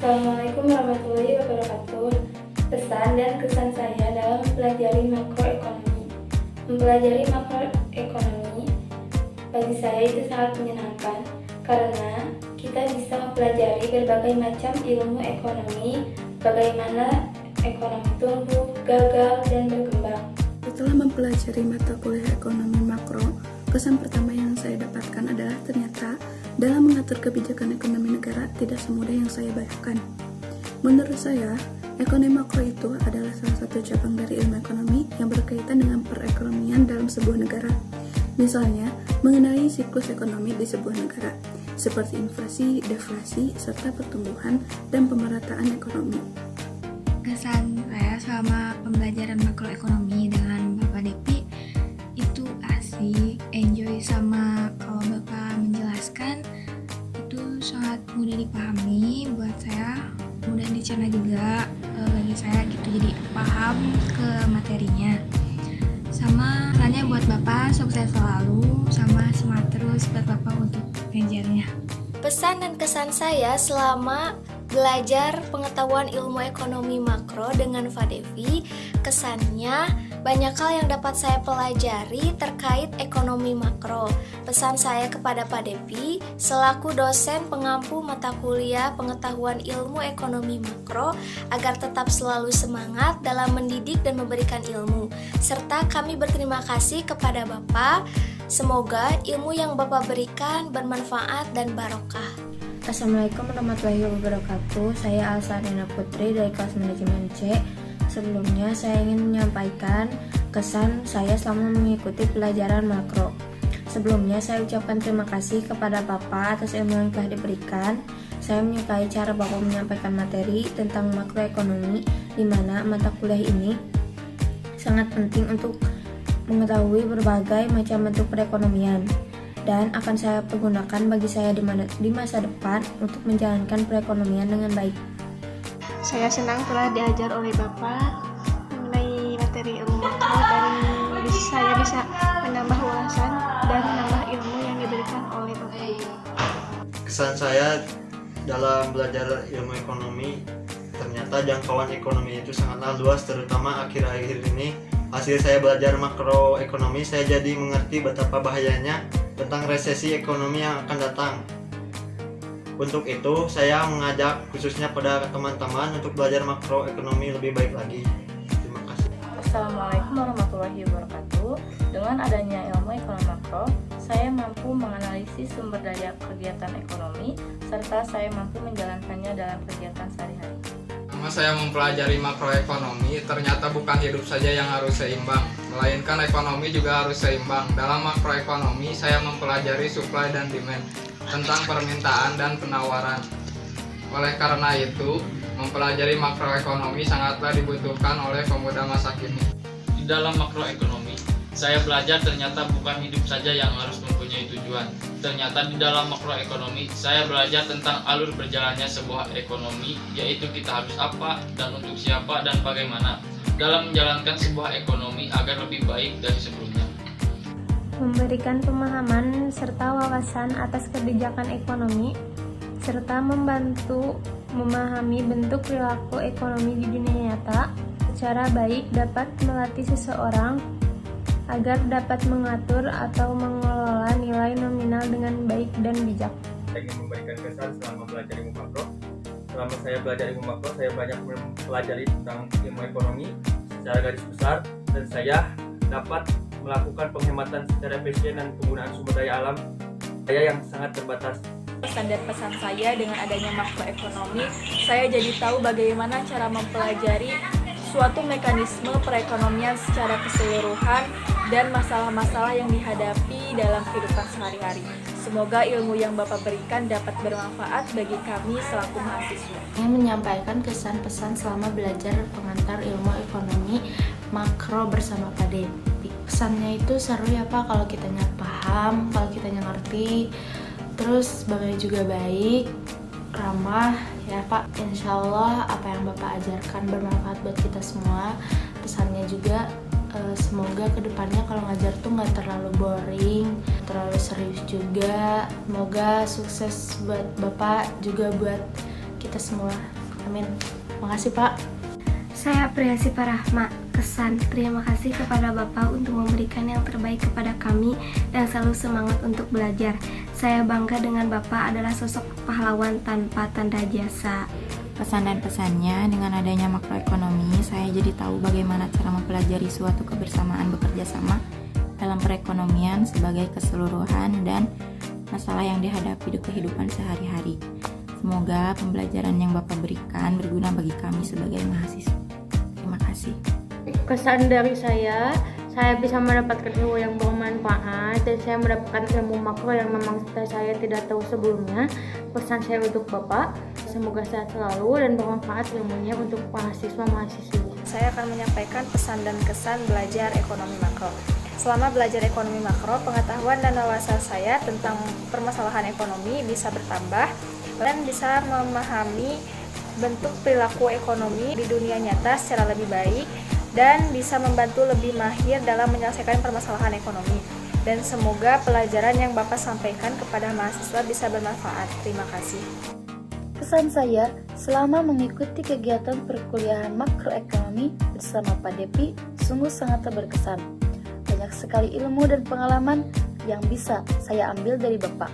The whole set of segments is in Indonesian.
Assalamualaikum warahmatullahi wabarakatuh. Pesan dan kesan saya dalam mempelajari makroekonomi. Mempelajari makroekonomi bagi saya itu sangat menyenangkan karena kita bisa mempelajari berbagai macam ilmu ekonomi, bagaimana ekonomi tumbuh, gagal, dan berkembang. Setelah mempelajari mata kuliah ekonomi makro, kesan pertama yang saya dapatkan adalah ternyata dalam mengatur kebijakan ekonomi negara tidak semudah yang saya bayangkan. Menurut saya, ekonomi makro itu adalah salah satu cabang dari ilmu ekonomi yang berkaitan dengan perekonomian dalam sebuah negara. Misalnya, mengenai siklus ekonomi di sebuah negara, seperti inflasi, deflasi, serta pertumbuhan dan pemerataan ekonomi. Kesan saya selama pembelajaran makroekonomi dengan Bapak Depi itu asik, enjoy, sama kalau Bapak menjelaskan itu sangat mudah dipahami buat saya, mudah dicerna juga bagi saya gitu, jadi paham ke materinya. Sama tanya buat Bapak sukses selalu, sama semangat terus buat Bapak untuk ngajarnya. Pesan dan kesan saya selama belajar pengetahuan ilmu ekonomi makro dengan Fadevi, kesannya banyak hal yang dapat saya pelajari terkait ekonomi makro. Pesan saya kepada Pak Devi selaku dosen pengampu mata kuliah pengetahuan ilmu ekonomi makro agar tetap selalu semangat dalam mendidik dan memberikan ilmu. Serta kami berterima kasih kepada Bapak. Semoga ilmu yang Bapak berikan bermanfaat dan barokah. Assalamualaikum warahmatullahi wabarakatuh. Saya Alsarina Putri dari kelas manajemen C. Sebelumnya saya ingin menyampaikan kesan saya selama mengikuti pelajaran makro. Sebelumnya saya ucapkan terima kasih kepada Bapak atas ilmu yang telah diberikan. Saya menyukai cara Bapak menyampaikan materi tentang makroekonomi, di mana mata kuliah ini sangat penting untuk mengetahui berbagai macam bentuk perekonomian dan akan saya pergunakan bagi saya di masa depan untuk menjalankan perekonomian dengan baik. Saya senang telah diajar oleh Bapak mengenai materi ilmu makro dan saya bisa menambah wawasan dan menambah ilmu yang diberikan oleh Bapak. Kesan saya dalam belajar ilmu ekonomi, ternyata jangkauan ekonomi itu sangatlah luas, terutama akhir-akhir ini. Hasil saya belajar makroekonomi, saya jadi mengerti betapa bahayanya tentang resesi ekonomi yang akan datang. Untuk itu, saya mengajak khususnya pada teman-teman untuk belajar makroekonomi lebih baik lagi. Terima kasih. Assalamualaikum warahmatullahi wabarakatuh. Dengan adanya ilmu ekonomi makro, saya mampu menganalisis sumber daya kegiatan ekonomi, serta saya mampu menjalankannya dalam kegiatan sehari-hari. Selama saya mempelajari makroekonomi, ternyata bukan hidup saja yang harus seimbang, melainkan ekonomi juga harus seimbang. Dalam makroekonomi, saya mempelajari supply dan demand, tentang permintaan dan penawaran. Oleh karena itu, mempelajari makroekonomi sangatlah dibutuhkan oleh pemuda masa kini. Di dalam makroekonomi, saya belajar ternyata bukan hidup saja yang harus mempunyai tujuan. Ternyata di dalam makroekonomi, saya belajar tentang alur berjalannya sebuah ekonomi, yaitu kita harus apa, dan untuk siapa, dan bagaimana, dalam menjalankan sebuah ekonomi agar lebih baik dari sebelumnya. Memberikan pemahaman serta wawasan atas kebijakan ekonomi, serta membantu memahami bentuk perilaku ekonomi di dunia nyata secara baik dapat melatih seseorang agar dapat mengatur atau mengelola nilai nominal dengan baik dan bijak. Saya ingin memberikan kesan selama belajar ilmu makro. Selama saya belajar ilmu makro, saya banyak mempelajari tentang ilmu ekonomi secara garis besar, dan saya dapat melakukan penghematan secara efisien dan penggunaan sumber daya alam saya yang sangat terbatas. Pesan dan pesan saya dengan adanya makroekonomi, saya jadi tahu bagaimana cara mempelajari suatu mekanisme perekonomian secara keseluruhan dan masalah-masalah yang dihadapi dalam kehidupan sehari-hari. Semoga ilmu yang Bapak berikan dapat bermanfaat bagi kami selaku mahasiswa. Saya menyampaikan kesan pesan selama belajar pengantar ilmu ekonomi makro bersama Pak Depi. Kesannya itu seru ya Pak, kalau kitanya paham, kalau kitanya ngerti, terus Bapaknya juga baik, ramah ya Pak. Insya Allah apa yang Bapak ajarkan bermanfaat buat kita semua. Pesannya juga semoga kedepannya kalau ngajar tuh nggak terlalu boring, terlalu serius juga. Semoga sukses buat Bapak juga buat kita semua. Amin. Makasih Pak. Saya Priasi Parahma. Kesan, terima kasih kepada Bapak untuk memberikan yang terbaik kepada kami dan selalu semangat untuk belajar. Saya bangga dengan Bapak adalah sosok pahlawan tanpa tanda jasa. Pesan dan pesannya, dengan adanya makroekonomi, saya jadi tahu bagaimana cara mempelajari suatu kebersamaan bekerja sama dalam perekonomian sebagai keseluruhan dan masalah yang dihadapi di kehidupan sehari-hari. Semoga pembelajaran yang Bapak berikan berguna bagi kami sebagai mahasiswa. Terima kasih. Kesan dari saya bisa mendapatkan ilmu yang bermanfaat dan saya mendapatkan ilmu makro yang memang saya tidak tahu sebelumnya. Pesan saya untuk Bapak, semoga sehat selalu dan bermanfaat ilmunya untuk mahasiswa-mahasiswi. Saya akan menyampaikan pesan dan kesan belajar ekonomi makro. Selama belajar ekonomi makro, pengetahuan dan wawasan saya tentang permasalahan ekonomi bisa bertambah dan bisa memahami bentuk perilaku ekonomi di dunia nyata secara lebih baik dan bisa membantu lebih mahir dalam menyelesaikan permasalahan ekonomi. Dan semoga pelajaran yang Bapak sampaikan kepada mahasiswa bisa bermanfaat. Terima kasih. Kesan saya selama mengikuti kegiatan perkuliahan makroekonomi bersama Pak Depi sungguh sangat berkesan. Banyak sekali ilmu dan pengalaman yang bisa saya ambil dari Bapak.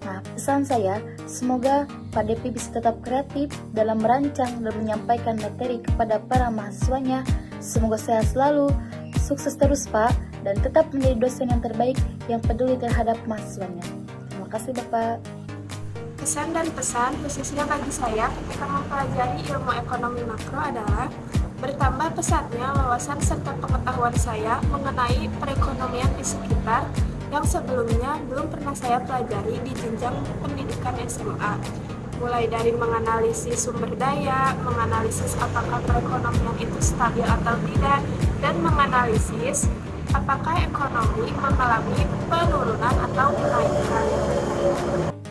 Nah, pesan saya, semoga Pak Depi bisa tetap kreatif dalam merancang dan menyampaikan materi kepada para mahasiswanya. Semoga sehat selalu, sukses terus Pak, dan tetap menjadi dosen yang terbaik yang peduli terhadap mahasiswanya. Terima kasih Bapak. Kesan dan pesan khususnya bagi saya ketika mempelajari ilmu ekonomi makro adalah bertambah pesatnya wawasan serta pengetahuan saya mengenai perekonomian di sekitar yang sebelumnya belum pernah saya pelajari di jenjang pendidikan SMA. Mulai dari menganalisis sumber daya, menganalisis apakah perekonomian itu stabil atau tidak, dan menganalisis apakah ekonomi mengalami penurunan atau kenaikan.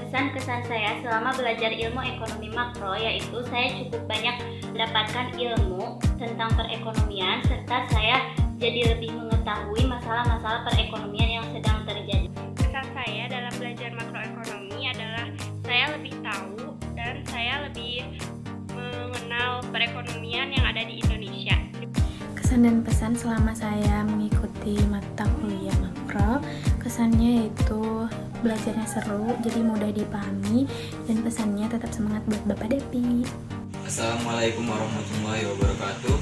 Kesan-kesan saya selama belajar ilmu ekonomi makro yaitu saya cukup banyak mendapatkan ilmu tentang perekonomian serta saya jadi lebih mengetahui masalah-masalah perekonomian yang sedang terjadi. Kesan saya dalam belajar makroekonomi adalah saya lebih tahu dan saya lebih mengenal perekonomian yang ada di Indonesia. Kesan dan pesan selama saya mengikuti mata kuliah makro, kesannya yaitu belajarnya seru, jadi mudah dipahami, dan pesannya tetap semangat buat Bapak Depi. Assalamualaikum warahmatullahi wabarakatuh.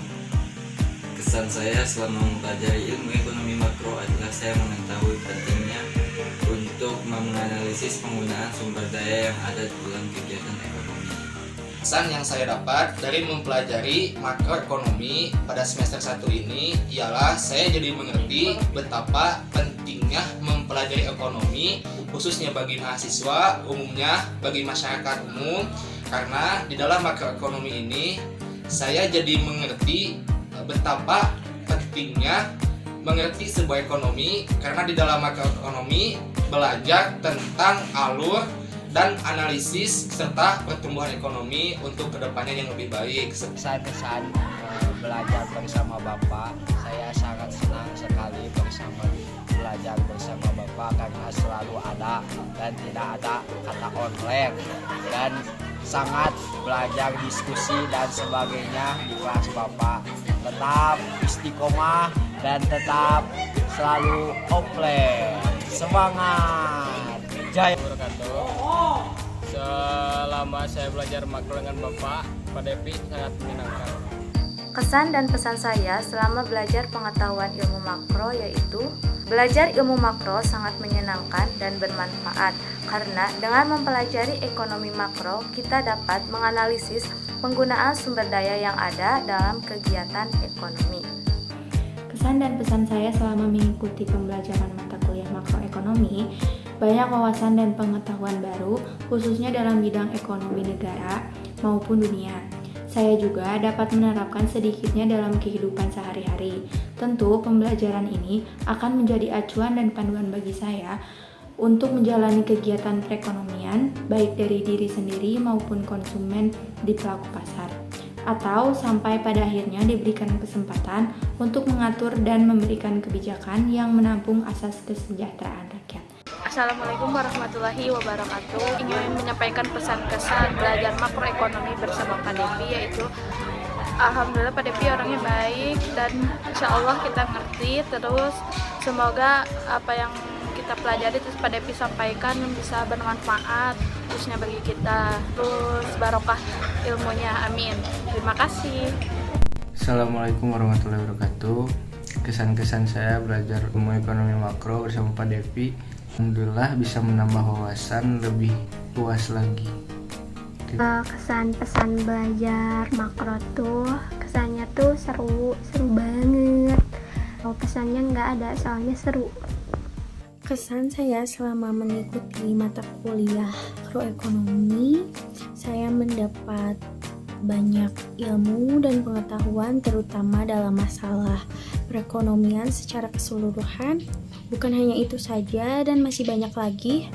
Kesan saya selama mempelajari ilmu ekonomi makro adalah saya mengetahui pentingnya untuk menganalisis penggunaan sumber daya yang ada dalam kegiatan ekonomi. Kesan yang saya dapat dari mempelajari makroekonomi pada semester 1 ini ialah saya jadi mengerti betapa pentingnya mempelajari ekonomi khususnya bagi mahasiswa, umumnya bagi masyarakat umum, karena di dalam makroekonomi ini saya jadi mengerti betapa pentingnya mengerti sebuah ekonomi, karena di dalam makroekonomi belajar tentang alur dan analisis serta pertumbuhan ekonomi untuk kedepannya yang lebih baik. Kesan-kesan belajar bersama Bapak, saya sangat senang sekali belajar bersama Bapak karena selalu ada dan tidak ada kata online, dan sangat belajar diskusi dan sebagainya di kelas Bapak. Tetap istiqomah dan tetap selalu offline. Semangat! Jaya! Selama saya belajar makro dengan Pak Depi sangat menyenangkan. Kesan dan pesan saya selama belajar pengetahuan ilmu makro yaitu belajar ilmu makro sangat menyenangkan dan bermanfaat karena dengan mempelajari ekonomi makro kita dapat menganalisis penggunaan sumber daya yang ada dalam kegiatan ekonomi. Kesan dan pesan saya selama mengikuti pembelajaran mata kuliah makroekonomi, banyak wawasan dan pengetahuan baru, khususnya dalam bidang ekonomi negara maupun dunia. Saya juga dapat menerapkan sedikitnya dalam kehidupan sehari-hari. Tentu pembelajaran ini akan menjadi acuan dan panduan bagi saya untuk menjalani kegiatan perekonomian, baik dari diri sendiri maupun konsumen di pelaku pasar. Atau sampai pada akhirnya diberikan kesempatan untuk mengatur dan memberikan kebijakan yang menampung asas kesejahteraan rakyat. Assalamualaikum warahmatullahi wabarakatuh. Ingin menyampaikan pesan-kesan belajar makroekonomi bersama Pak Devi, yaitu alhamdulillah Pak Devi orangnya baik dan insya Allah kita ngerti. Terus semoga apa yang kita pelajari terus Pak Devi sampaikan bisa bermanfaat khususnya bagi kita. Terus barokah ilmunya, amin. Terima kasih. Assalamualaikum warahmatullahi wabarakatuh. Kesan-kesan saya belajar ilmu ekonomi makro bersama Pak Devi, alhamdulillah bisa menambah wawasan lebih luas lagi. Kesan pesan belajar makro tuh kesannya tuh seru banget. Pesannya nggak ada, soalnya seru. Kesan saya selama mengikuti mata kuliah makroekonomi, saya mendapat banyak ilmu dan pengetahuan terutama dalam masalah perekonomian secara keseluruhan. Bukan hanya itu saja dan masih banyak lagi.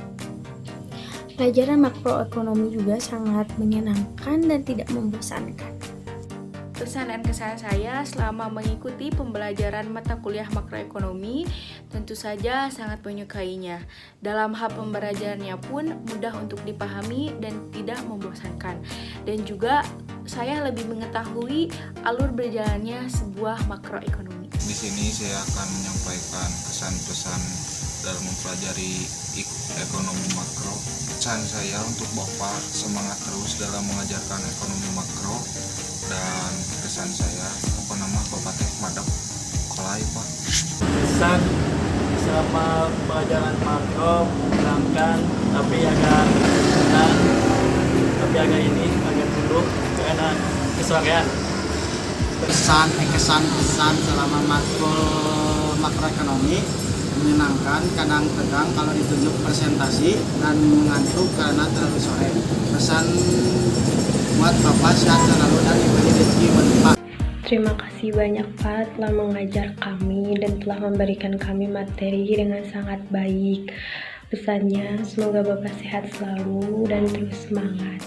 Pelajaran makroekonomi juga sangat menyenangkan dan tidak membosankan. Kesan dan kesan saya selama mengikuti pembelajaran mata kuliah makroekonomi tentu saja sangat menyukainya. Dalam hal pembelajarannya pun mudah untuk dipahami dan tidak membosankan. Dan juga saya lebih mengetahui alur berjalannya sebuah makroekonomi. Di sini saya akan menyampaikan kesan-pesan dalam mempelajari ekonomi makro. Pesan saya untuk Bapak, semangat terus dalam mengajarkan ekonomi makro. Dan kesan saya, Bapak teh madep kolai Pak. Kesan selama pelajaran makro menyenangkan tapi agak tunduk karena kesorean. Kesan selama makroekonomi menyenangkan, kadang tegang kalau ditunjuk presentasi dan mengantuk karena terlalu sore. Pesan buat Bapak sehat selalu dan diberi rezeki berlimpah. Terima kasih banyak Pak telah mengajar kami dan telah memberikan kami materi dengan sangat baik. Pesannya semoga Bapak sehat selalu dan terus semangat.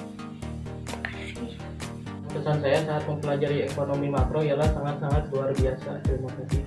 Pesan saya saat mempelajari ekonomi makro ialah sangat-sangat luar biasa. Terima kasih.